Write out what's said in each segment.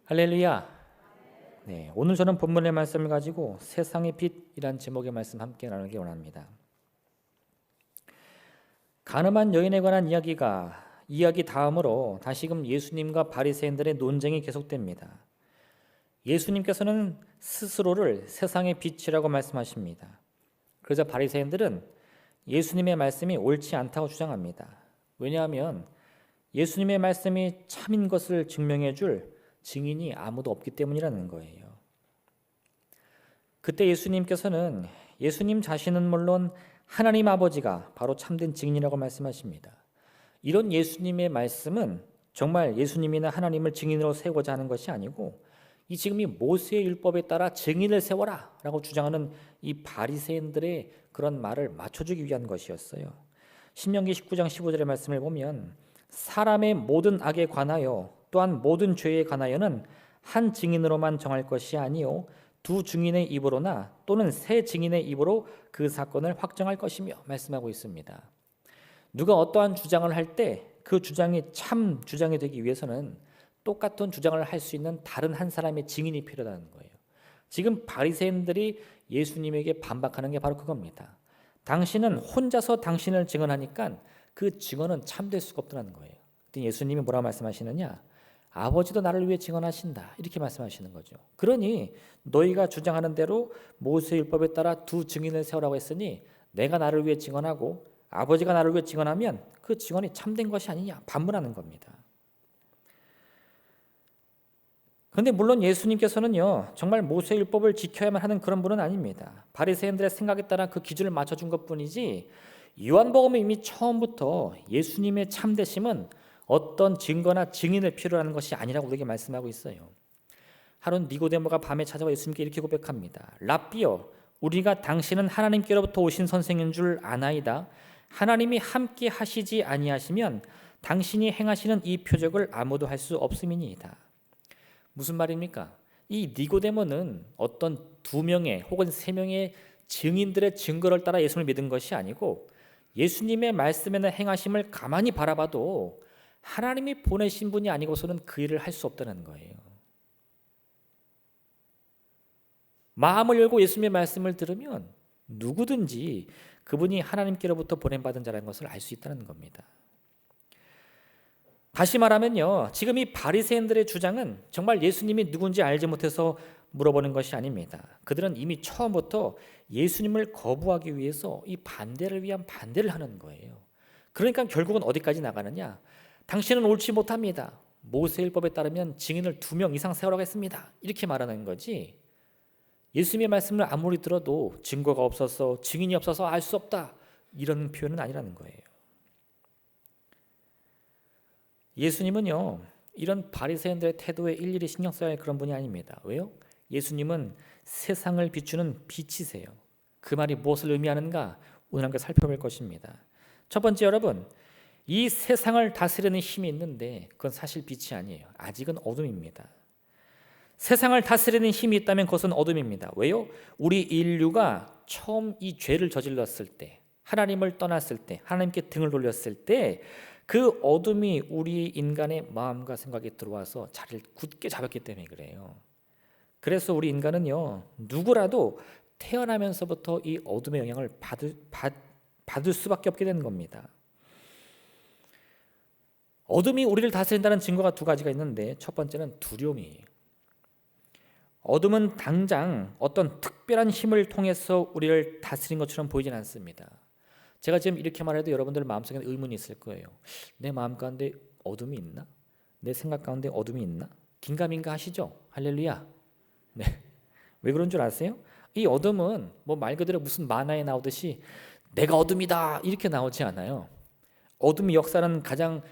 할렐루야. 네, 오늘 저는 본문의 말씀을 가지고 세상의 빛이란 제목의 말씀 함께 나누기 원합니다. 가늠한 여인에 관한 이야기 다음으로 다시금 예수님과 바리새인들의 논쟁이 계속됩니다. 예수님께서는 스스로를 세상의 빛이라고 말씀하십니다. 그러자 바리새인들은 예수님의 말씀이 옳지 않다고 주장합니다. 왜냐하면 예수님의 말씀이 참인 것을 증명해 줄 증인이 아무도 없기 때문이라는 거예요. 그때 예수님께서는 예수님 자신은 물론 하나님 아버지가 바로 참된 증인이라고 말씀하십니다. 이런 예수님의 말씀은 정말 예수님이나 하나님을 증인으로 세우고자 하는 것이 아니고 지금 이 모세의 율법에 따라 증인을 세워라 라고 주장하는 이 바리새인들의 그런 말을 맞춰주기 위한 것이었어요. 신명기 19장 15절의 말씀을 보면 사람의 모든 악에 관하여 또한 모든 죄에 관하여는 한 증인으로만 정할 것이 아니요 두 증인의 입으로나 또는 세 증인의 입으로 그 사건을 확정할 것이며 말씀하고 있습니다. 누가 어떠한 주장을 할 때 그 주장이 참 주장이 되기 위해서는 똑같은 주장을 할 수 있는 다른 한 사람의 증인이 필요하다는 거예요. 지금 바리새인들이 예수님에게 반박하는 게 바로 그겁니다. 당신은 혼자서 당신을 증언하니까 그 증언은 참될 수가 없다는 거예요. 그때 예수님이 뭐라고 말씀하시느냐? 아버지도 나를 위해 증언하신다 이렇게 말씀하시는 거죠. 그러니 너희가 주장하는 대로 모세율법에 따라 두 증인을 세우라고 했으니 내가 나를 위해 증언하고 아버지가 나를 위해 증언하면 그 증언이 참된 것이 아니냐 반문하는 겁니다. 그런데 물론 예수님께서는요 정말 모세율법을 지켜야만 하는 그런 분은 아닙니다. 바리새인들의 생각에 따라 그 기준을 맞춰준 것뿐이지 요한복음은 이미 처음부터 예수님의 참되심은 어떤 증거나 증인을 필요로 하는 것이 아니라고 우리에게 말씀하고 있어요. 하루는 니고데모가 밤에 찾아와 예수님께 이렇게 고백합니다. 랍비여, 우리가 당신은 하나님께로부터 오신 선생인 줄 아나이다. 하나님이 함께 하시지 아니하시면 당신이 행하시는 이 표적을 아무도 할 수 없음이니이다. 무슨 말입니까? 이 니고데모는 어떤 두 명의 혹은 세 명의 증인들의 증거를 따라 예수님을 믿은 것이 아니고 예수님의 말씀에는 행하심을 가만히 바라봐도 하나님이 보내신 분이 아니고서는 그 일을 할 수 없다는 거예요. 마음을 열고 예수님의 말씀을 들으면 누구든지 그분이 하나님께로부터 보냄받은 자라는 것을 알 수 있다는 겁니다. 다시 말하면요, 지금 이 바리새인들의 주장은 정말 예수님이 누군지 알지 못해서 물어보는 것이 아닙니다. 그들은 이미 처음부터 예수님을 거부하기 위해서 이 반대를 위한 반대를 하는 거예요. 그러니까 결국은 어디까지 나가느냐? 당신은 옳지 못합니다. 모세율법에 따르면 증인을 2명 이상 세우라고 했습니다. 이렇게 말하는 거지. 예수님의 말씀을 아무리 들어도 증거가 없어서 증인이 없어서 알 수 없다. 이런 표현은 아니라는 거예요. 예수님은요. 이런 바리새인들의 태도에 일일이 신경 써야 할 그런 분이 아닙니다. 왜요? 예수님은 세상을 비추는 빛이세요. 그 말이 무엇을 의미하는가? 오늘 함께 살펴볼 것입니다. 첫 번째 여러분, 이 세상을 다스리는 힘이 있는데 그건 사실 빛이 아니에요. 아직은 어둠입니다. 세상을 다스리는 힘이 있다면 그것은 어둠입니다. 왜요? 우리 인류가 처음 이 죄를 저질렀을 때, 하나님을 떠났을 때, 하나님께 등을 돌렸을 때 그 어둠이 우리 인간의 마음과 생각에 들어와서 자리를 굳게 잡았기 때문에 그래요. 그래서 우리 인간은요, 누구라도 태어나면서부터 이 어둠의 영향을 받을 수밖에 없게 되는 겁니다. 어둠이 우리를 다스린다는 증거가 두 가지가 있는데 첫 번째는 두려움이에요. 어둠은 당장 어떤 특별한 힘을 통해서 우리를 다스린 것처럼 보이진 않습니다. 제가 지금 이렇게 말해도 여러분들 마음속에 의문이 있을 거예요. 내 마음 가운데 어둠이 있나? 내 생각 가운데 어둠이 있나? 긴가민가 하시죠? 할렐루야. 네. 왜 그런 줄 아세요? 이 어둠은 뭐 말 그대로 무슨 만화에 나오듯이 내가 어둠이다 이렇게 나오지 않아요. 어둠의 역사는 가장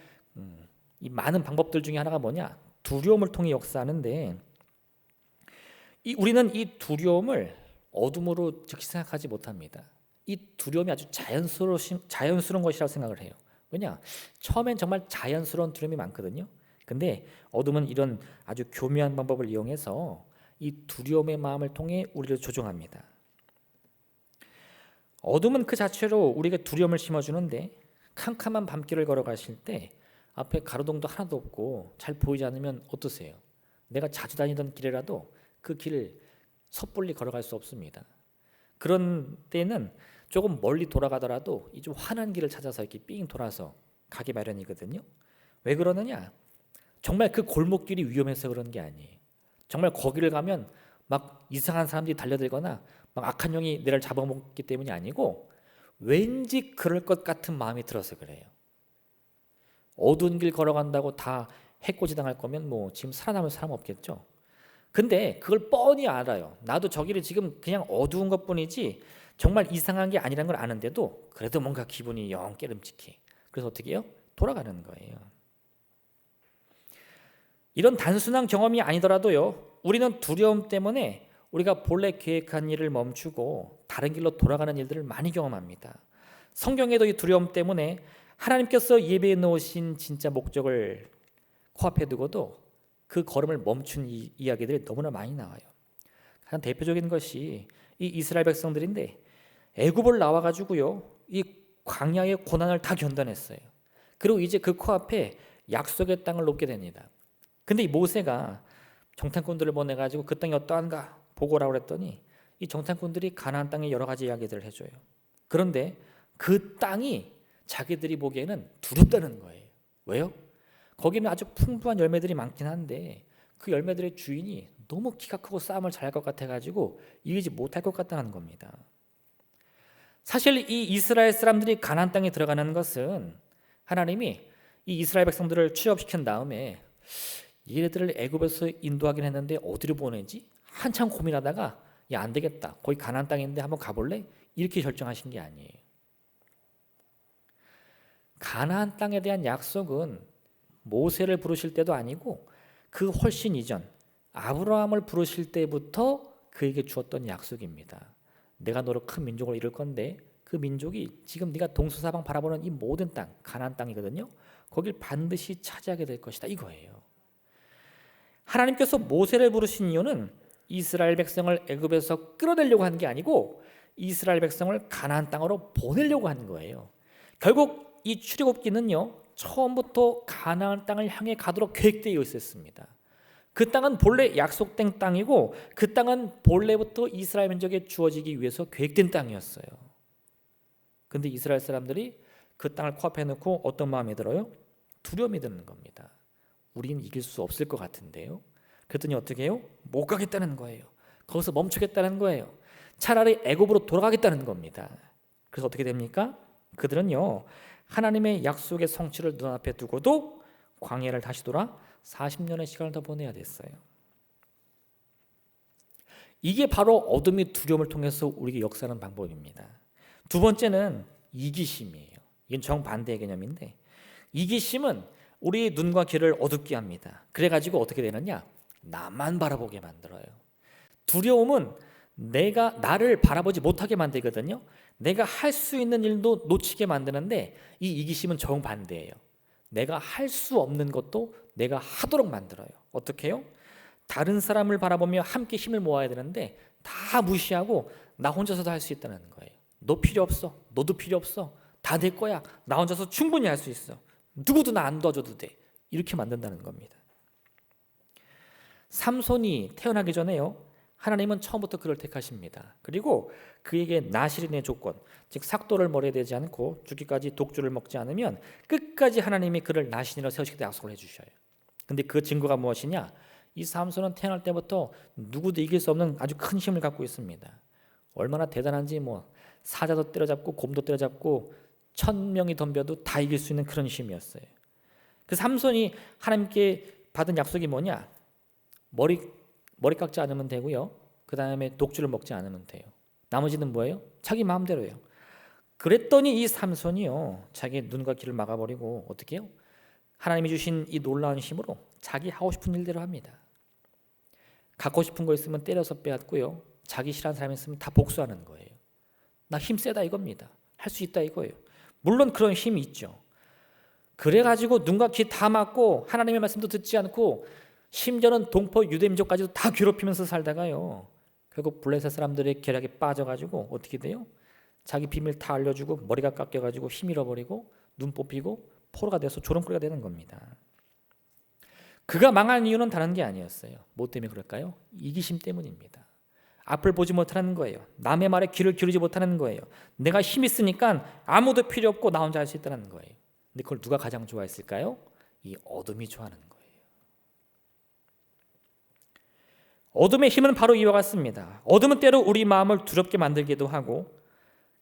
이 많은 방법들 중에 하나가 뭐냐? 두려움을 통해 역사하는데 우리는 이 두려움을 어둠으로 즉시 생각하지 못합니다. 이 두려움이 아주 자연스러운 것이라고 생각을 해요. 왜냐? 처음엔 정말 자연스러운 두려움이 많거든요. 근데 어둠은 이런 아주 교묘한 방법을 이용해서 이 두려움의 마음을 통해 우리를 조종합니다. 어둠은 그 자체로 우리에게 두려움을 심어주는데 캄캄한 밤길을 걸어가실 때 앞에 가로등도 하나도 없고 잘 보이지 않으면 어떠세요? 내가 자주 다니던 길이라도 그 길을 섣불리 걸어갈 수 없습니다. 그런 때는 조금 멀리 돌아가더라도 이 좀 환한 길을 찾아서 이렇게 삥 돌아서 가기 마련이거든요. 왜 그러느냐? 정말 그 골목길이 위험해서 그런 게 아니에요. 정말 거기를 가면 막 이상한 사람들이 달려들거나 막 악한 영이 내를 잡아먹기 때문이 아니고 왠지 그럴 것 같은 마음이 들어서 그래요. 어두운 길 걸어간다고 다 해코지 당할 거면 뭐 지금 살아남을 사람 없겠죠. 근데 그걸 뻔히 알아요. 나도 저기를 지금 그냥 어두운 것뿐이지 정말 이상한 게 아니라는 걸 아는데도 그래도 뭔가 기분이 영 깨름직해. 그래서 어떻게 해요? 돌아가는 거예요. 이런 단순한 경험이 아니더라도요, 우리는 두려움 때문에 우리가 본래 계획한 일을 멈추고 다른 길로 돌아가는 일들을 많이 경험합니다. 성경에도 이 두려움 때문에 하나님께서 예배해 놓으신 진짜 목적을 코앞에 두고도 그 걸음을 멈춘 이야기들이 너무나 많이 나와요. 가장 대표적인 것이 이 이스라엘 백성들인데 애굽을 나와가지고요, 이 광야의 고난을 다 견뎌냈어요. 그리고 이제 그 코앞에 약속의 땅을 놓게 됩니다. 근데 이 모세가 정탐꾼들을 보내가지고 그 땅이 어떠한가 보고라고 그랬더니 이 정탐꾼들이 가나안 땅의 여러 가지 이야기들을 해줘요. 그런데 그 땅이 자기들이 보기에는 두렵다는 거예요. 왜요? 거기는 아주 풍부한 열매들이 많긴 한데 그 열매들의 주인이 너무 키가 크고 싸움을 잘할 것 같아가지고 이기지 못할 것 같다는 겁니다. 사실 이 이스라엘 사람들이 가나안 땅에 들어가는 것은 하나님이 이 이스라엘 백성들을 취업시킨 다음에 얘네들을 애굽에서 인도하긴 했는데 어디로 보내지? 한참 고민하다가 야, 안 되겠다. 거기 가나안 땅인데 한번 가볼래? 이렇게 결정하신 게 아니에요. 가나안 땅에 대한 약속은 모세를 부르실 때도 아니고 그 훨씬 이전 아브라함을 부르실 때부터 그에게 주었던 약속입니다. 내가 너를 큰 민족으로 이룰 건데 그 민족이 지금 네가 동서사방 바라보는 이 모든 땅, 가나안 땅이거든요. 거길 반드시 차지하게 될 것이다 이거예요. 하나님께서 모세를 부르신 이유는 이스라엘 백성을 애굽에서 끌어내려고 한 게 아니고 이스라엘 백성을 가나안 땅으로 보내려고 한 거예요. 결국 이 출애굽기는요, 처음부터 가나안 땅을 향해 가도록 계획되어 있었습니다. 그 땅은 본래 약속된 땅이고 그 땅은 본래부터 이스라엘 민족에 주어지기 위해서 계획된 땅이었어요. 근데 이스라엘 사람들이 그 땅을 코앞에 놓고 어떤 마음이 들어요? 두려움이 드는 겁니다. 우리는 이길 수 없을 것 같은데요. 그랬더니 어떻게 해요? 못 가겠다는 거예요. 거기서 멈추겠다는 거예요. 차라리 애굽으로 돌아가겠다는 겁니다. 그래서 어떻게 됩니까? 그들은요, 하나님의 약속의 성취를 눈앞에 두고도 광야를 다시 돌아 40년의 시간을 더 보내야 됐어요. 이게 바로 어둠이 두려움을 통해서 우리에게 역사하는 방법입니다. 두 번째는 이기심이에요. 이건 정반대의 개념인데 이기심은 우리의 눈과 귀를 어둡게 합니다. 그래가지고 어떻게 되느냐? 나만 바라보게 만들어요. 두려움은 내가 나를 바라보지 못하게 만들거든요. 내가 할 수 있는 일도 놓치게 만드는데 이 이기심은 정반대예요. 내가 할 수 없는 것도 내가 하도록 만들어요. 어떻게 해요? 다른 사람을 바라보며 함께 힘을 모아야 되는데 다 무시하고 나 혼자서도 할 수 있다는 거예요. 너 필요 없어. 너도 필요 없어. 다 내 거야. 나 혼자서 충분히 할 수 있어. 누구도 나 안 도와줘도 돼. 이렇게 만든다는 겁니다. 삼손이 태어나기 전에요, 하나님은 처음부터 그를 택하십니다. 그리고 그에게 나실인의 조건, 즉 삭도를 머리에 대지 않고 죽기까지 독주를 먹지 않으면 끝까지 하나님이 그를 나신이라 세우시겠다 약속을 해주셔요. 근데 그 증거가 무엇이냐? 이 삼손은 태어날 때부터 누구도 이길 수 없는 아주 큰 힘을 갖고 있습니다. 얼마나 대단한지 뭐 사자도 때려잡고 곰도 때려잡고 1000명이 덤벼도 다 이길 수 있는 그런 힘이었어요. 그 삼손이 하나님께 받은 약속이 뭐냐? 머리 깎지 않으면 되고요. 그 다음에 독주를 먹지 않으면 돼요. 나머지는 뭐예요? 자기 마음대로예요. 그랬더니 이 삼손이요, 자기 눈과 귀를 막아버리고 어떻게 해요? 하나님이 주신 이 놀라운 힘으로 자기 하고 싶은 일대로 합니다. 갖고 싶은 거 있으면 때려서 빼앗고요. 자기 싫어하는 사람이 있으면 다 복수하는 거예요. 나 힘 세다 이겁니다. 할 수 있다 이거예요. 물론 그런 힘이 있죠. 그래가지고 눈과 귀 다 막고 하나님의 말씀도 듣지 않고 심지어는 동포 유대민족까지도 다 괴롭히면서 살다가요, 결국 블레셋 사람들의 계략에 빠져가지고 어떻게 돼요? 자기 비밀 다 알려주고 머리가 깎여가지고 힘 잃어버리고 눈 뽑히고 포로가 돼서 조롱거리가 되는 겁니다. 그가 망한 이유는 다른 게 아니었어요. 뭐 때문에 그럴까요? 이기심 때문입니다. 앞을 보지 못하는 거예요. 남의 말에 귀를 기울이지 못하는 거예요. 내가 힘 있으니까 아무도 필요 없고 나 혼자 할 수 있다는 거예요. 근데 그걸 누가 가장 좋아했을까요? 이 어둠이 좋아하는 거예요. 어둠의 힘은 바로 이와 같습니다. 어둠은 때로 우리 마음을 두렵게 만들기도 하고,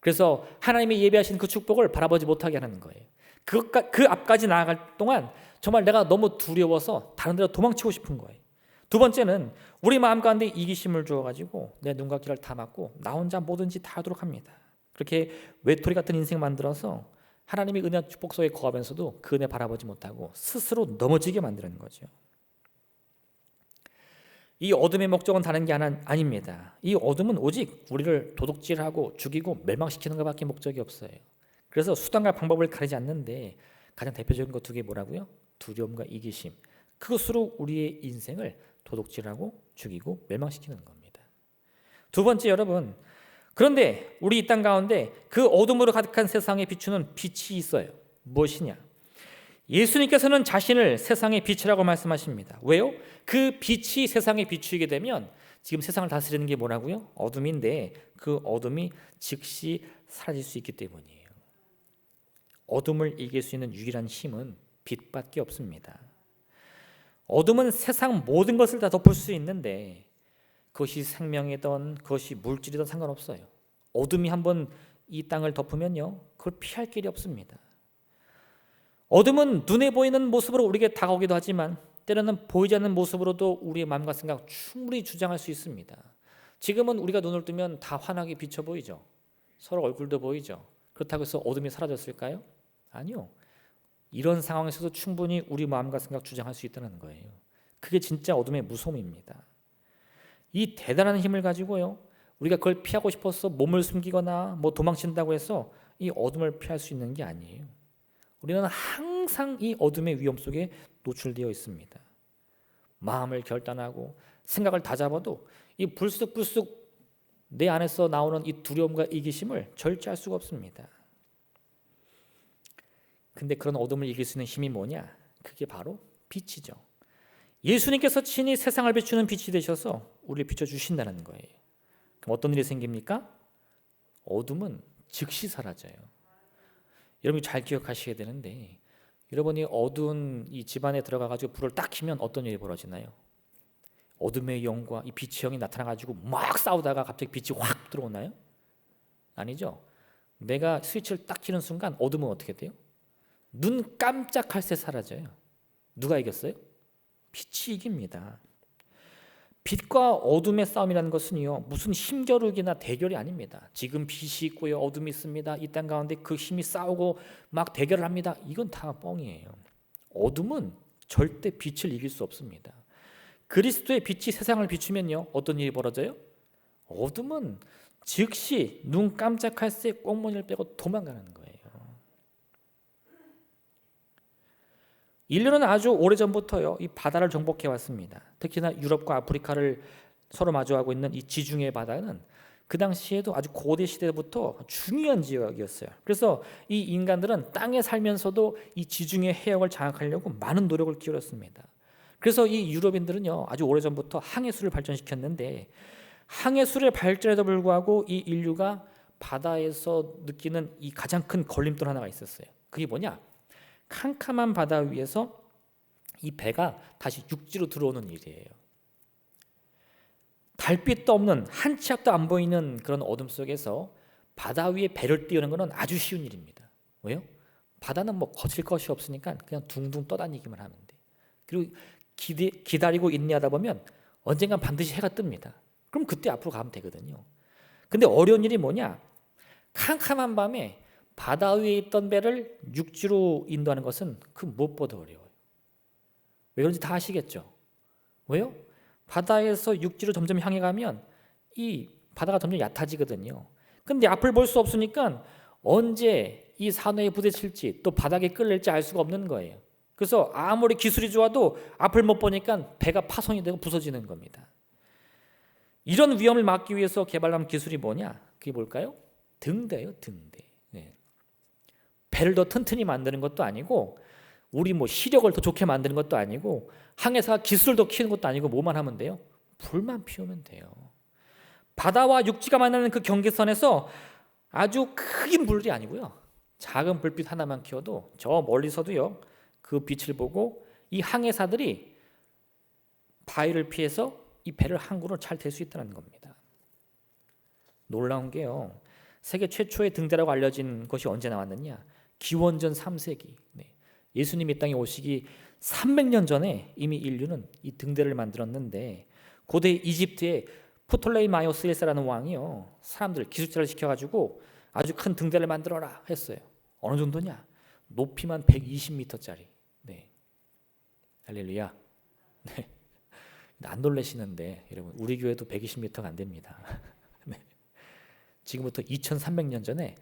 그래서 하나님이 예비하신 그 축복을 바라보지 못하게 하는 거예요. 그 앞까지 나아갈 동안 정말 내가 너무 두려워서 다른 데로 도망치고 싶은 거예요. 두 번째는 우리 마음 가운데 이기심을 주어가지고 내 눈과 귀를 다 막고 나 혼자 뭐든지 다 하도록 합니다. 그렇게 외톨이 같은 인생 만들어서 하나님의 은혜와 축복 속에 거하면서도 그 은혜 바라보지 못하고 스스로 넘어지게 만드는 거죠. 이 어둠의 목적은 다른 게 아닙니다. 이 어둠은 오직 우리를 도둑질하고 죽이고 멸망시키는 것밖에 목적이 없어요. 그래서 수단과 방법을 가리지 않는데 가장 대표적인 것 두 개 뭐라고요? 두려움과 이기심. 그것으로 우리의 인생을 도둑질하고 죽이고 멸망시키는 겁니다. 두 번째, 여러분, 그런데 우리 이 땅 가운데 그 어둠으로 가득한 세상에 비추는 빛이 있어요. 무엇이냐? 예수님께서는 자신을 세상의 빛이라고 말씀하십니다. 왜요? 그 빛이 세상에 비추게 되면 지금 세상을 다스리는 게 뭐라고요? 어둠인데 그 어둠이 즉시 사라질 수 있기 때문이에요. 어둠을 이길 수 있는 유일한 힘은 빛밖에 없습니다. 어둠은 세상 모든 것을 다 덮을 수 있는데 그것이 생명이든 그것이 물질이든 상관없어요. 어둠이 한번 이 땅을 덮으면요, 그걸 피할 길이 없습니다. 어둠은 눈에 보이는 모습으로 우리에게 다가오기도 하지만 때로는 보이지 않는 모습으로도 우리의 마음과 생각 충분히 주장할 수 있습니다. 지금은 우리가 눈을 뜨면 다 환하게 비쳐 보이죠. 서로 얼굴도 보이죠. 그렇다고 해서 어둠이 사라졌을까요? 아니요. 이런 상황에서도 충분히 우리 마음과 생각 주장할 수 있다는 거예요. 그게 진짜 어둠의 무서움입니다. 이 대단한 힘을 가지고요, 우리가 그걸 피하고 싶어서 몸을 숨기거나 뭐 도망친다고 해서 이 어둠을 피할 수 있는 게 아니에요. 우리는 항상 이 어둠의 위험 속에 노출되어 있습니다. 마음을 결단하고 생각을 다잡아도 이 불쑥불쑥 내 안에서 나오는 이 두려움과 이기심을 절제할 수가 없습니다. 근데 그런 어둠을 이길 수 있는 힘이 뭐냐? 그게 바로 빛이죠. 예수님께서 친히 세상을 비추는 빛이 되셔서 우리를 비춰주신다는 거예요. 그럼 어떤 일이 생깁니까? 어둠은 즉시 사라져요. 여러분이 잘 기억하셔야 되는데, 여러분이 어두운 이 집안에 들어가가지고 불을 딱 켜면 어떤 일이 벌어지나요? 어둠의 영과 이 빛의 영이 나타나가지고 막 싸우다가 갑자기 빛이 확 들어오나요? 아니죠. 내가 스위치를 딱 켜는 순간 어둠은 어떻게 돼요? 눈 깜짝할 새 사라져요. 누가 이겼어요? 빛이 이깁니다. 빛과 어둠의 싸움이라는 것은요, 무슨 힘겨루기나 대결이 아닙니다. 지금 빛이 있고요, 어둠이 있습니다. 이 땅 가운데 그 힘이 싸우고 막 대결을 합니다. 이건 다 뻥이에요. 어둠은 절대 빛을 이길 수 없습니다. 그리스도의 빛이 세상을 비추면요, 어떤 일이 벌어져요? 어둠은 즉시 눈 깜짝할 새 꽁무니를 빼고 도망가는 거예요. 인류는 아주 오래전부터요, 이 바다를 정복해 왔습니다. 특히나 유럽과 아프리카를 서로 마주하고 있는 이 지중해 바다는 그 당시에도 아주 고대 시대부터 중요한 지역이었어요. 그래서 이 인간들은 땅에 살면서도 이 지중해 해역을 장악하려고 많은 노력을 기울였습니다. 그래서 이 유럽인들은요, 아주 오래전부터 항해술을 발전시켰는데, 항해술의 발전에도 불구하고 이 인류가 바다에서 느끼는 이 가장 큰 걸림돌 하나가 있었어요. 그게 뭐냐? 캄캄한 바다 위에서 이 배가 다시 육지로 들어오는 일이에요. 달빛도 없는, 한 치 앞도 안 보이는 그런 어둠 속에서 바다 위에 배를 띄우는 것은 아주 쉬운 일입니다. 왜요? 바다는 뭐 거칠 것이 없으니까 그냥 둥둥 떠다니기만 하면 돼. 그리고 기다리고 인내하다 보면 언젠간 반드시 해가 뜹니다. 그럼 그때 앞으로 가면 되거든요. 근데 어려운 일이 뭐냐? 캄캄한 밤에 바다 위에 있던 배를 육지로 인도하는 것은 그 무엇보다 어려워요. 왜 그런지 다 아시겠죠? 왜요? 바다에서 육지로 점점 향해 가면 이 바다가 점점 얕아지거든요. 근데 앞을 볼 수 없으니까 언제 이 산호에 부딪힐지 또 바닥에 끌릴지 알 수가 없는 거예요. 그래서 아무리 기술이 좋아도 앞을 못 보니까 배가 파손이 되고 부서지는 겁니다. 이런 위험을 막기 위해서 개발한 기술이 뭐냐? 그게 뭘까요? 등대예요, 등대. 네. 배를 더 튼튼히 만드는 것도 아니고, 우리 뭐 시력을 더 좋게 만드는 것도 아니고, 항해사가 기술도 키우는 것도 아니고 뭐만 하면 돼요? 불만 피우면 돼요. 바다와 육지가 만나는 그 경계선에서 아주 큰 불이 아니고요, 작은 불빛 하나만 키워도 저 멀리서도요, 그 빛을 보고 이 항해사들이 바위를 피해서 이 배를 항구로 잘 댈 수 있다는 겁니다. 놀라운 게요, 세계 최초의 등대라고 알려진 것이 언제 나왔느냐? 기원전 3세기. 예수님이 이 땅에 오시기 300년 전에 이미 인류는 이 등대를 만들었는데, 고대 이집트의 프톨레이마이오스 1세라는 왕이요, 사람들 기술자를 시켜가지고 아주 큰 등대를 만들어라 했어요. 어느 정도냐? 높이만 120m짜리. 네. 할렐루야. 네. 안 놀라시는데 여러분, 우리 교회도 120m가 안 됩니다. 네. 지금부터 2300년 전에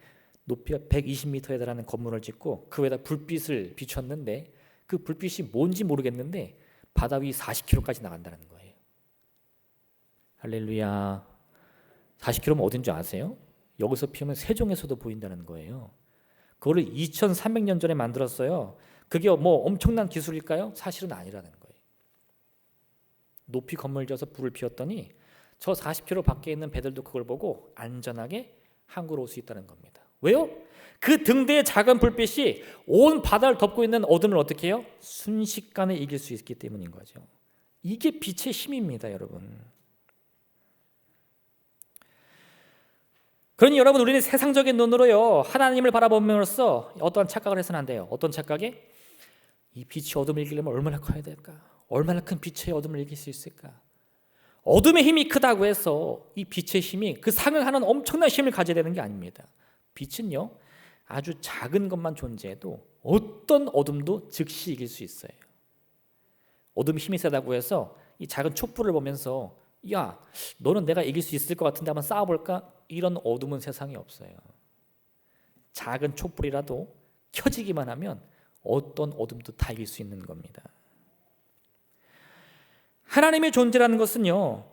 높이가 120m에 달하는 건물을 짓고 그 위에다 불빛을 비췄는데, 그 불빛이 뭔지 모르겠는데 바다 위 40km까지 나간다는 거예요. 할렐루야. 40km면 어딘지 아세요? 여기서 피우면 세종에서도 보인다는 거예요. 그거를 2300년 전에 만들었어요. 그게 뭐 엄청난 기술일까요? 사실은 아니라는 거예요. 높이 건물 지어서 불을 피웠더니 저 40km 밖에 있는 배들도 그걸 보고 안전하게 항구로 올 수 있다는 겁니다. 왜요? 그 등대의 작은 불빛이 온 바다를 덮고 있는 어둠을 어떻게 해요? 순식간에 이길 수 있기 때문인 거죠. 이게 빛의 힘입니다, 여러분. 그러니 여러분, 우리는 세상적인 눈으로요, 하나님을 바라보면서 어떠한 착각을 해서는 안 돼요. 어떤 착각에? 이 빛이 어둠을 이기려면 얼마나 커야 될까? 얼마나 큰 빛의 어둠을 이길 수 있을까? 어둠의 힘이 크다고 해서 이 빛의 힘이 그 상응하는 엄청난 힘을 가져야 되는 게 아닙니다. 빛은요, 아주 작은 것만 존재해도 어떤 어둠도 즉시 이길 수 있어요. 어둠이 힘이 세다고 해서 이 작은 촛불을 보면서 야, 너는 내가 이길 수 있을 것 같은데 한번 싸워볼까? 이런 어둠은 세상에 없어요. 작은 촛불이라도 켜지기만 하면 어떤 어둠도 다 이길 수 있는 겁니다. 하나님의 존재라는 것은요,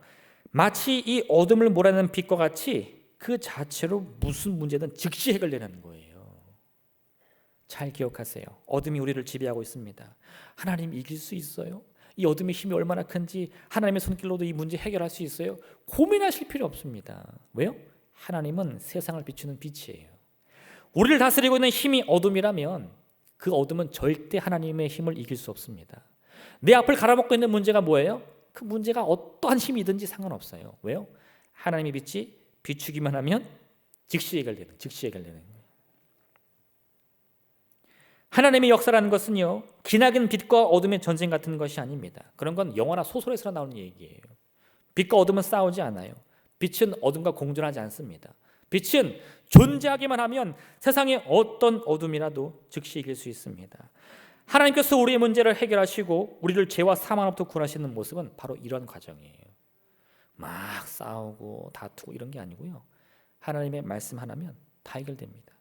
마치 이 어둠을 몰아내는 빛과 같이 그 자체로 무슨 문제든 즉시 해결되는 거예요. 잘 기억하세요. 어둠이 우리를 지배하고 있습니다. 하나님 이길 수 있어요? 이 어둠의 힘이 얼마나 큰지 하나님의 손길로도 이 문제 해결할 수 있어요? 고민하실 필요 없습니다. 왜요? 하나님은 세상을 비추는 빛이에요. 우리를 다스리고 있는 힘이 어둠이라면 그 어둠은 절대 하나님의 힘을 이길 수 없습니다. 내 앞을 가로막고 있는 문제가 뭐예요? 그 문제가 어떠한 힘이든지 상관없어요. 왜요? 하나님의 빛이 비추기만 하면 즉시 해결되는 거예요. 하나님의 역사라는 것은요, 기나긴 빛과 어둠의 전쟁 같은 것이 아닙니다. 그런 건 영화나 소설에서 나오는 얘기예요. 빛과 어둠은 싸우지 않아요. 빛은 어둠과 공존하지 않습니다. 빛은 존재하기만 하면 세상의 어떤 어둠이라도 즉시 이길 수 있습니다. 하나님께서 우리의 문제를 해결하시고 우리를 죄와 사망으로부터 구원하시는 모습은 바로 이런 과정이에요. 막 싸우고 다투고 이런 게 아니고요, 하나님의 말씀 하나면 다 해결됩니다.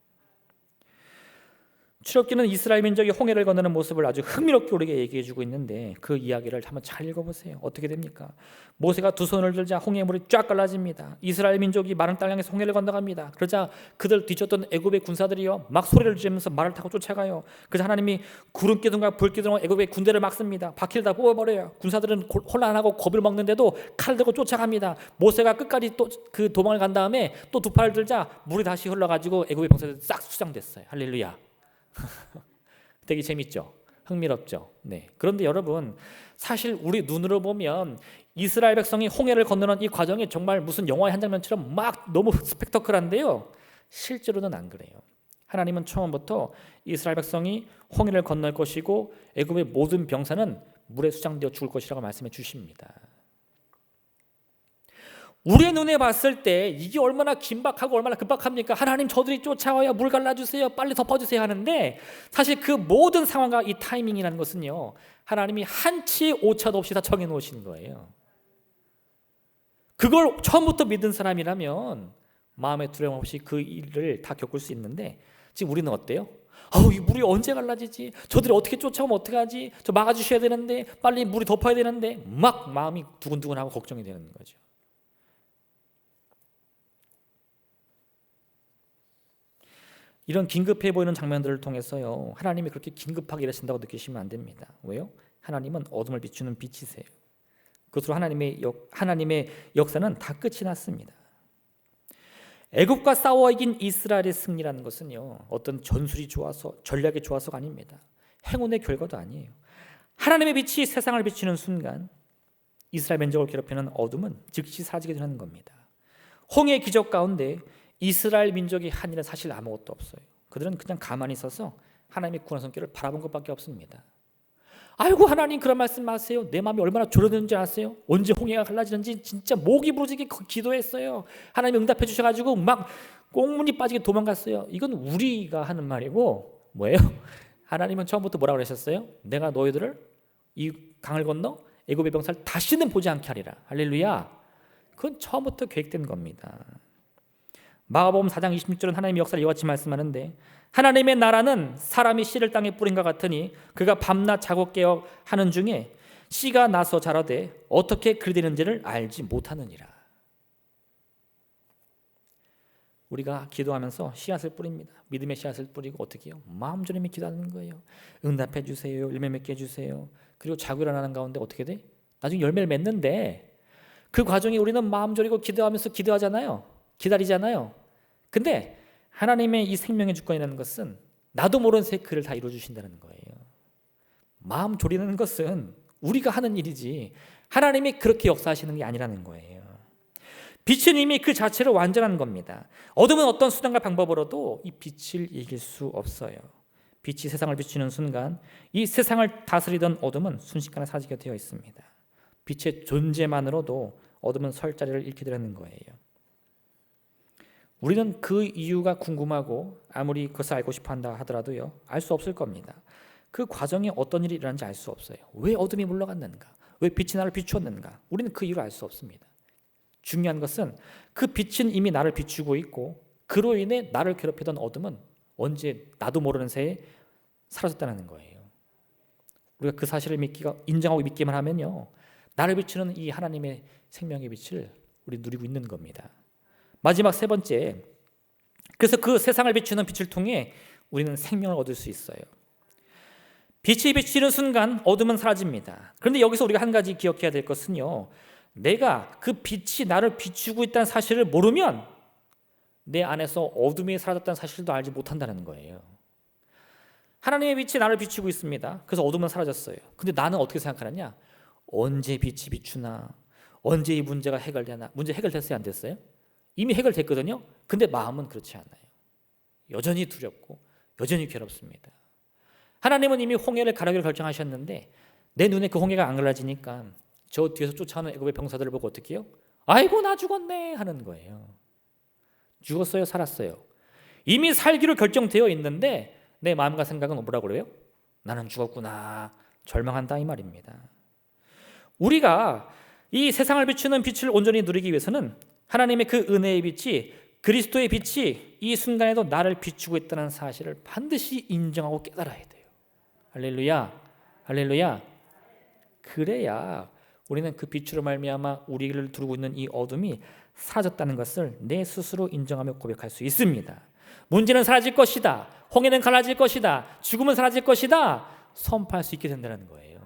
출애굽기는 이스라엘 민족이 홍해를 건너는 모습을 아주 흥미롭게 우리에게 얘기해주고 있는데, 그 이야기를 한번 잘 읽어보세요. 어떻게 됩니까? 모세가 두 손을 들자 홍해물이 쫙 갈라집니다. 이스라엘 민족이 마른 땅 향해서 홍해를 건너갑니다. 그러자 그들 뒤쫓던 애굽의 군사들이요, 막 소리를 지르면서 말을 타고 쫓아가요. 그래서 하나님이 구름 기둥과 불 기둥으로 애굽의 군대를 막습니다. 바퀴를 다 뽑아버려요. 군사들은 혼란하고 겁을 먹는데도 칼을 들고 쫓아갑니다. 모세가 끝까지 또 그 도망을 간 다음에 또 두 팔을 들자 물이 다시 흘러가지고 애굽의 병사들이 싹 수장됐어요. 할렐루야. 되게 재밌죠? 흥미롭죠? 네. 그런데 여러분, 사실 우리 눈으로 보면 이스라엘 백성이 홍해를 건너는 이 과정이 정말 무슨 영화의 한 장면처럼 막 너무 스펙터클한데요, 실제로는 안 그래요. 하나님은 처음부터 이스라엘 백성이 홍해를 건널 것이고 애굽의 모든 병사는 물에 수장되어 죽을 것이라고 말씀해 주십니다. 우리의 눈에 봤을 때 이게 얼마나 긴박하고 얼마나 급박합니까? 하나님, 저들이 쫓아와요, 물 갈라주세요, 빨리 덮어주세요 하는데, 사실 그 모든 상황과 이 타이밍이라는 것은요, 하나님이 한치 오차도 없이 다 정해놓으시는 거예요. 그걸 처음부터 믿은 사람이라면 마음에 두려움 없이 그 일을 다 겪을 수 있는데, 지금 우리는 어때요? 이 물이 언제 갈라지지? 저들이 어떻게 쫓아오면 어떡하지? 저 막아주셔야 되는데, 빨리 물이 덮어야 되는데, 막 마음이 두근두근하고 걱정이 되는 거죠. 이런 긴급해 보이는 장면들을 통해서요, 하나님이 그렇게 긴급하게 일하신다고 느끼시면 안 됩니다. 왜요? 하나님은 어둠을 비추는 빛이세요. 그것으로 하나님의 역사는 다 끝이 났습니다. 애굽과 싸워 이긴 이스라엘의 승리라는 것은요, 어떤 전술이 좋아서 전략이 좋아서가 아닙니다. 행운의 결과도 아니에요. 하나님의 빛이 세상을 비추는 순간 이스라엘 민족을 괴롭히는 어둠은 즉시 사라지게 되는 겁니다. 홍해의 기적 가운데 이스라엘 민족이 한 일은 사실 아무것도 없어요. 그들은 그냥 가만히 있어서 하나님의 구원의 손길을 바라본 것밖에 없습니다. 아이고 하나님 그런 말씀 마세요. 내 마음이 얼마나 졸여드는지 아세요? 언제 홍해가 갈라지는지 진짜 목이 부러지게 기도했어요. 하나님 응답해 주셔가지고 막 꽁무니 빠지게 도망갔어요. 이건 우리가 하는 말이고 뭐예요? 하나님은 처음부터 뭐라고 그러셨어요? 내가 너희들을 이 강을 건너 애굽의 병사를 다시는 보지 않게 하리라. 할렐루야. 그건 처음부터 계획된 겁니다. 마가복음 4장 26절은 하나님의 역사를 이와 같이 말씀하는데 하나님의 나라는 사람이 씨를 땅에 뿌린 것 같으니 그가 밤낮 자고 깨어 하는 중에 씨가 나서 자라되 어떻게 그리 되는지를 알지 못하느니라. 우리가 기도하면서 씨앗을 뿌립니다. 믿음의 씨앗을 뿌리고 어떻게 해요? 마음 졸임이 기도하는 거예요. 응답해 주세요. 열매 맺게 해주세요. 그리고 자고 일어나는 가운데 어떻게 돼? 나중에 열매를 맺는데 그 과정에 우리는 마음 졸이고 기도하면서 기도하잖아요. 기다리잖아요. 근데 하나님의 이 생명의 주권이라는 것은 나도 모르는 새에 그를 다 이루어주신다는 거예요. 마음 졸이는 것은 우리가 하는 일이지 하나님이 그렇게 역사하시는 게 아니라는 거예요. 빛은 이미 그 자체로 완전한 겁니다. 어둠은 어떤 수단과 방법으로도 이 빛을 이길 수 없어요. 빛이 세상을 비추는 순간 이 세상을 다스리던 어둠은 순식간에 사라지게 되어 있습니다. 빛의 존재만으로도 어둠은 설 자리를 잃게 되는 거예요. 우리는 그 이유가 궁금하고 아무리 그것을 알고 싶어 한다 하더라도요, 알 수 없을 겁니다. 그 과정에 어떤 일이 일어난지 알 수 없어요. 왜 어둠이 물러갔는가? 왜 빛이 나를 비추었는가? 우리는 그 이유를 알 수 없습니다. 중요한 것은 그 빛은 이미 나를 비추고 있고 그로 인해 나를 괴롭히던 어둠은 언제 나도 모르는 새에 사라졌다는 거예요. 우리가 그 사실을 인정하고 믿기만 하면요, 나를 비추는 이 하나님의 생명의 빛을 우리 누리고 있는 겁니다. 마지막 세 번째, 그래서 그 세상을 비추는 빛을 통해 우리는 생명을 얻을 수 있어요. 빛이 비치는 순간 어둠은 사라집니다. 그런데 여기서 우리가 한 가지 기억해야 될 것은요, 내가 그 빛이 나를 비추고 있다는 사실을 모르면 내 안에서 어둠이 사라졌다는 사실도 알지 못한다는 거예요. 하나님의 빛이 나를 비추고 있습니다. 그래서 어둠은 사라졌어요. 근데 나는 어떻게 생각하느냐? 언제 빛이 비추나? 언제 이 문제가 해결되나? 문제 해결됐어요? 안 됐어요? 이미 해결됐거든요. 근데 마음은 그렇지 않아요. 여전히 두렵고 여전히 괴롭습니다. 하나님은 이미 홍해를 가르기로 결정하셨는데 내 눈에 그 홍해가 안 갈라지니까 저 뒤에서 쫓아오는 애굽의 병사들을 보고 어떻게 해요? 아이고 나 죽었네 하는 거예요. 죽었어요? 살았어요? 이미 살기로 결정되어 있는데 내 마음과 생각은 뭐라고 그래요? 나는 죽었구나, 절망한다 이 말입니다. 우리가 이 세상을 비추는 빛을 온전히 누리기 위해서는 하나님의 그 은혜의 빛이, 그리스도의 빛이 이 순간에도 나를 비추고 있다는 사실을 반드시 인정하고 깨달아야 돼요. 할렐루야, 할렐루야. 그래야 우리는 그 빛으로 말미암아 우리를 두르고 있는 이 어둠이 사라졌다는 것을 내 스스로 인정하며 고백할 수 있습니다. 문제는 사라질 것이다, 홍해는 갈라질 것이다, 죽음은 사라질 것이다 선포할 수 있게 된다는 거예요.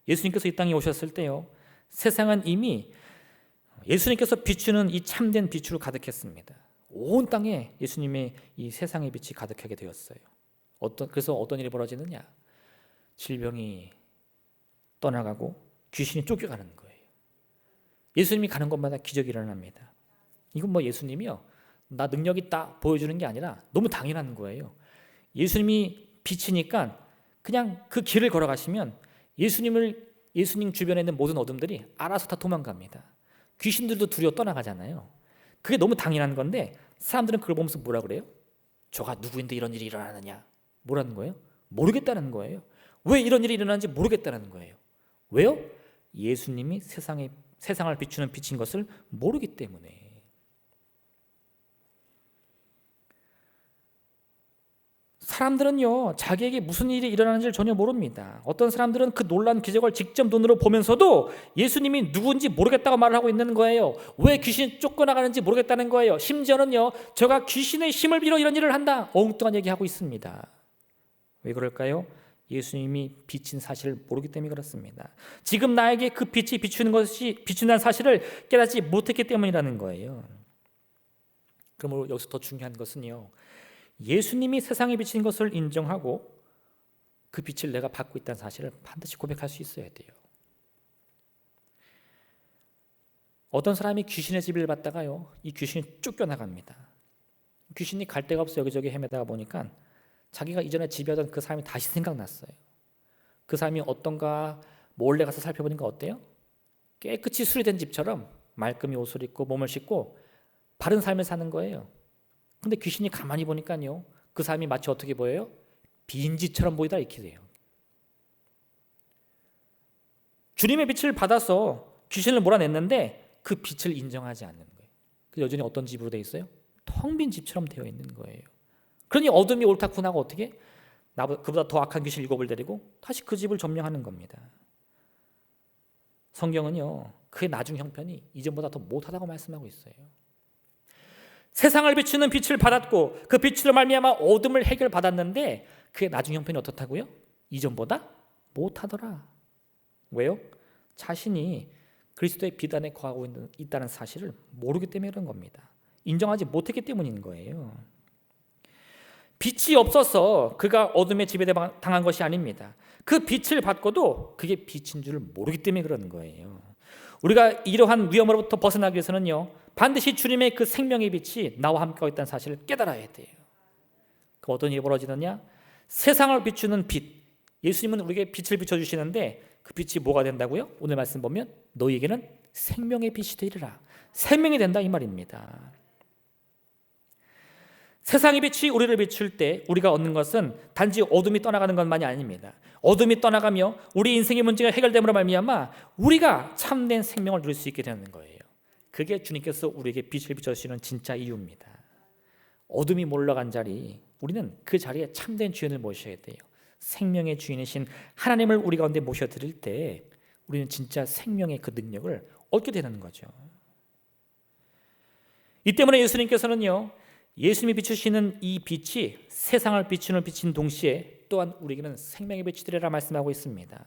예수님께서 이 땅에 오셨을 때요, 세상은 이미 예수님께서 비추는 이 참된 빛으로 가득했습니다. 온 땅에 예수님의 이 세상의 빛이 가득하게 되었어요. 그래서 어떤 일이 벌어지느냐? 질병이 떠나가고 귀신이 쫓겨가는 거예요. 예수님이 가는 곳마다 기적이 일어납니다. 이건 뭐 예수님이요, 나 능력 있다 보여주는 게 아니라 너무 당연한 거예요. 예수님이 빛이니까 그냥 그 길을 걸어가시면 예수님 주변에 있는 모든 어둠들이 알아서 다 도망갑니다. 귀신들도 두려워 떠나가잖아요. 그게 너무 당연한 건데 사람들은 그걸 보면서 뭐라 그래요? 저가 누구인데 이런 일이 일어나느냐? 뭐라는 거예요? 모르겠다는 거예요. 왜 이런 일이 일어나는지 모르겠다는 거예요. 왜요? 예수님이 세상을 비추는 빛인 것을 모르기 때문에. 사람들은요, 자기에게 무슨 일이 일어나는지를 전혀 모릅니다. 어떤 사람들은 그 놀라운 기적을 직접 눈으로 보면서도 예수님이 누구인지 모르겠다고 말을 하고 있는 거예요. 왜 귀신이 쫓겨나가는지 모르겠다는 거예요. 심지어는요, 저가 귀신의 힘을 빌어 이런 일을 한다, 엉뚱한 얘기하고 있습니다. 왜 그럴까요? 예수님이 빛인 사실을 모르기 때문에 그렇습니다. 지금 나에게 그 빛이 비춘다는 사실을 깨닫지 못했기 때문이라는 거예요. 그러므로 여기서 더 중요한 것은요, 예수님이 세상에 비친 것을 인정하고 그 빛을 내가 받고 있다는 사실을 반드시 고백할 수 있어야 돼요. 어떤 사람이 귀신의 지배를 받다가요, 이 귀신이 쫓겨나갑니다. 귀신이 갈 데가 없어 여기저기 헤매다가 보니까 자기가 이전에 지배하던 그 사람이 다시 생각났어요. 그 사람이 어떤가 몰래 가서 살펴보니까 어때요? 깨끗이 수리된 집처럼 말끔히 옷을 입고 몸을 씻고 바른 삶을 사는 거예요. 근데 귀신이 가만히 보니까요, 그 사람이 마치 어떻게 보여요? 빈지처럼 보이다 이렇게 돼요. 주님의 빛을 받아서 귀신을 몰아냈는데 그 빛을 인정하지 않는 거예요. 그래서 여전히 어떤 집으로 되어 있어요? 텅 빈 집처럼 되어 있는 거예요. 그러니 어둠이 옳다고 나고 어떻게? 그보다 더 악한 귀신 7을 데리고 다시 그 집을 점령하는 겁니다. 성경은요, 그의 나중 형편이 이전보다 더 못하다고 말씀하고 있어요. 세상을 비추는 빛을 받았고 그 빛으로 말미암아 어둠을 해결받았는데 그의 나중 형편이 어떻다고요? 이전보다 못하더라. 왜요? 자신이 그리스도의 비단에 거하고 있다는 사실을 모르기 때문에 그런 겁니다. 인정하지 못했기 때문인 거예요. 빛이 없어서 그가 어둠에 지배당한 것이 아닙니다. 그 빛을 받고도 그게 빛인 줄 모르기 때문에 그러는 거예요. 우리가 이러한 위험으로부터 벗어나기 위해서는요, 반드시 주님의 그 생명의 빛이 나와 함께 있다는 사실을 깨달아야 돼요. 그 어떤 일이 벌어지느냐? 세상을 비추는 빛. 예수님은 우리에게 빛을 비춰주시는데 그 빛이 뭐가 된다고요? 오늘 말씀 보면 너희에게는 생명의 빛이 되리라. 생명이 된다 이 말입니다. 세상의 빛이 우리를 비출 때 우리가 얻는 것은 단지 어둠이 떠나가는 것만이 아닙니다. 어둠이 떠나가며 우리 인생의 문제가 해결됨으로 말미암아 우리가 참된 생명을 누릴 수 있게 되는 거예요. 그게 주님께서 우리에게 빛을 비춰주시는 진짜 이유입니다. 어둠이 몰려간 자리, 우리는 그 자리에 참된 주인을 모셔야 돼요. 생명의 주인이신 하나님을 우리 가운데 모셔드릴 때 우리는 진짜 생명의 그 능력을 얻게 되는 거죠. 이 때문에 예수님께서는요, 예수님이 비추시는 이 빛이 세상을 비추는 빛인 동시에 또한 우리에게는 생명의 빛이 되리라 말씀하고 있습니다.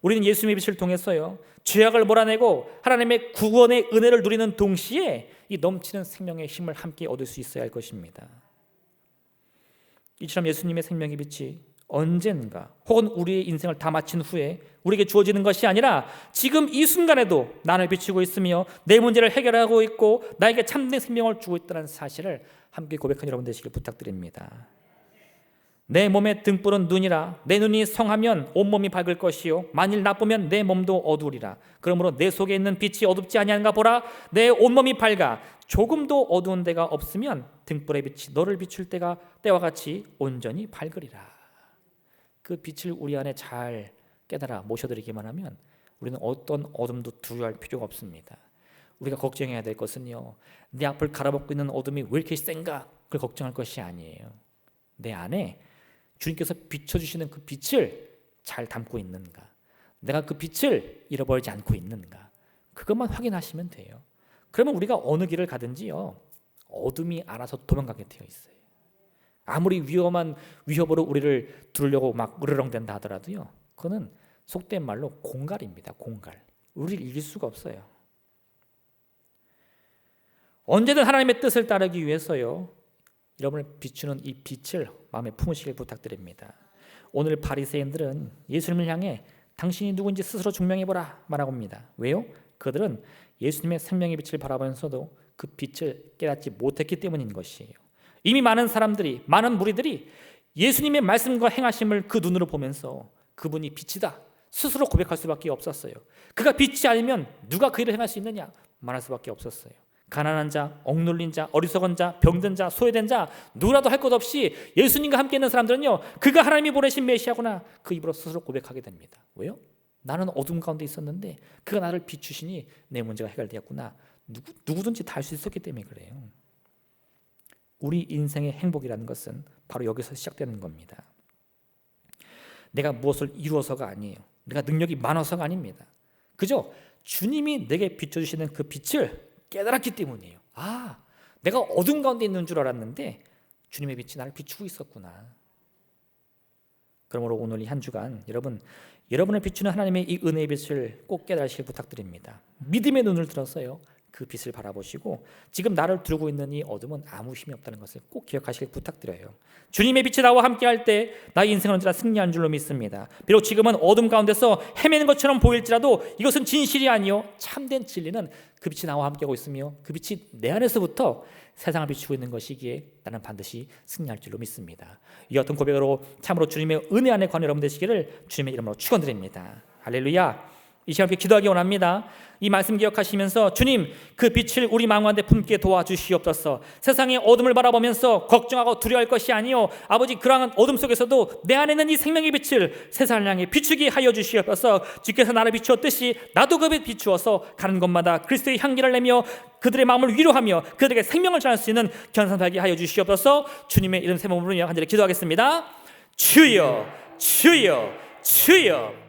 우리는 예수님의 빛을 통해서요, 죄악을 몰아내고 하나님의 구원의 은혜를 누리는 동시에 이 넘치는 생명의 힘을 함께 얻을 수 있어야 할 것입니다. 이처럼 예수님의 생명의 빛이 언젠가 혹은 우리의 인생을 다 마친 후에 우리에게 주어지는 것이 아니라 지금 이 순간에도 나를 비추고 있으며 내 문제를 해결하고 있고 나에게 참된 생명을 주고 있다는 사실을 함께 고백한 여러분 되시길 부탁드립니다. 내 몸의 등불은 눈이라. 내 눈이 성하면 온몸이 밝을 것이요 만일 나쁘면 내 몸도 어두우리라. 그러므로 내 속에 있는 빛이 어둡지 아니한가 보라. 내 온몸이 밝아 조금도 어두운 데가 없으면 등불의 빛이 너를 비출 때와 같이 온전히 밝으리라. 그 빛을 우리 안에 잘 깨달아 모셔드리기만 하면 우리는 어떤 어둠도 두려워할 필요가 없습니다. 우리가 걱정해야 될 것은요, 내 앞을 가로막고 있는 어둠이 왜 이렇게 센가 그걸 걱정할 것이 아니에요. 내 안에 주님께서 비춰주시는 그 빛을 잘 담고 있는가, 내가 그 빛을 잃어버리지 않고 있는가, 그것만 확인하시면 돼요. 그러면 우리가 어느 길을 가든지요, 어둠이 알아서 도망가게 되어 있어요. 아무리 위험한 위협으로 우리를 두르려고 막 으르렁댄다 하더라도요, 그거는 속된 말로 공갈입니다. 공갈. 우리를 이길 수가 없어요. 언제든 하나님의 뜻을 따르기 위해서요, 여러분을 비추는 이 빛을 마음에 품으시길 부탁드립니다. 오늘 바리새인들은 예수님을 향해 당신이 누구인지 스스로 증명해보라 말하고 합니다. 왜요? 그들은 예수님의 생명의 빛을 바라보면서도 그 빛을 깨닫지 못했기 때문인 것이에요. 이미 많은 사람들이, 많은 무리들이 예수님의 말씀과 행하심을 그 눈으로 보면서 그분이 빛이다 스스로 고백할 수밖에 없었어요. 그가 빛이 아니면 누가 그 일을 행할 수 있느냐 말할 수밖에 없었어요. 가난한 자, 억눌린 자, 어리석은 자, 병든 자, 소외된 자, 누구라도 할 것 없이 예수님과 함께 있는 사람들은요, 그가 하나님이 보내신 메시아구나 그 입으로 스스로 고백하게 됩니다. 왜요? 나는 어둠 가운데 있었는데 그가 나를 비추시니 내 문제가 해결되었구나. 누구든지 다 할 수 있었기 때문에 그래요. 우리 인생의 행복이라는 것은 바로 여기서 시작되는 겁니다. 내가 무엇을 이루어서가 아니에요. 내가 능력이 많아서가 아닙니다. 그저 주님이 내게 비춰주시는 그 빛을 깨달았기 때문이에요. 아, 내가 어둠 가운데 있는 줄 알았는데 주님의 빛이 나를 비추고 있었구나. 그러므로 오늘 이 한 주간 여러분을 비추는 하나님의 이 은혜의 빛을 꼭 깨달으시길 부탁드립니다. 믿음의 눈을 들어서요, 그 빛을 바라보시고 지금 나를 두르고 있는 이 어둠은 아무 힘이 없다는 것을 꼭 기억하시길 부탁드려요. 주님의 빛이 나와 함께할 때 나의 인생은 언제나 승리한 줄로 믿습니다. 비록 지금은 어둠 가운데서 헤매는 것처럼 보일지라도 이것은 진실이 아니요 참된 진리는 그 빛이 나와 함께하고 있으며 그 빛이 내 안에서부터 세상을 비추고 있는 것이기에 나는 반드시 승리할 줄로 믿습니다. 이 같은 고백으로 참으로 주님의 은혜 안에 관한 여러분 되시기를 주님의 이름으로 축원드립니다. 할렐루야. 이 시간 함께 기도하기 원합니다. 이 말씀 기억하시면서 주님, 그 빛을 우리 마음 가운데 품게 도와주시옵소서. 세상의 어둠을 바라보면서 걱정하고 두려워할 것이 아니요 아버지, 그러한 어둠 속에서도 내 안에 있는 이 생명의 빛을 세상을 향해 비추게 하여 주시옵소서. 주께서 나를 비추었듯이 나도 그 빛 비추어서 가는 곳마다 그리스도의 향기를 내며 그들의 마음을 위로하며 그들에게 생명을 전할 수 있는 견산 살게 하여 주시옵소서. 주님의 이름 세 번으로 간절히 기도하겠습니다. 주여, 주여, 주여.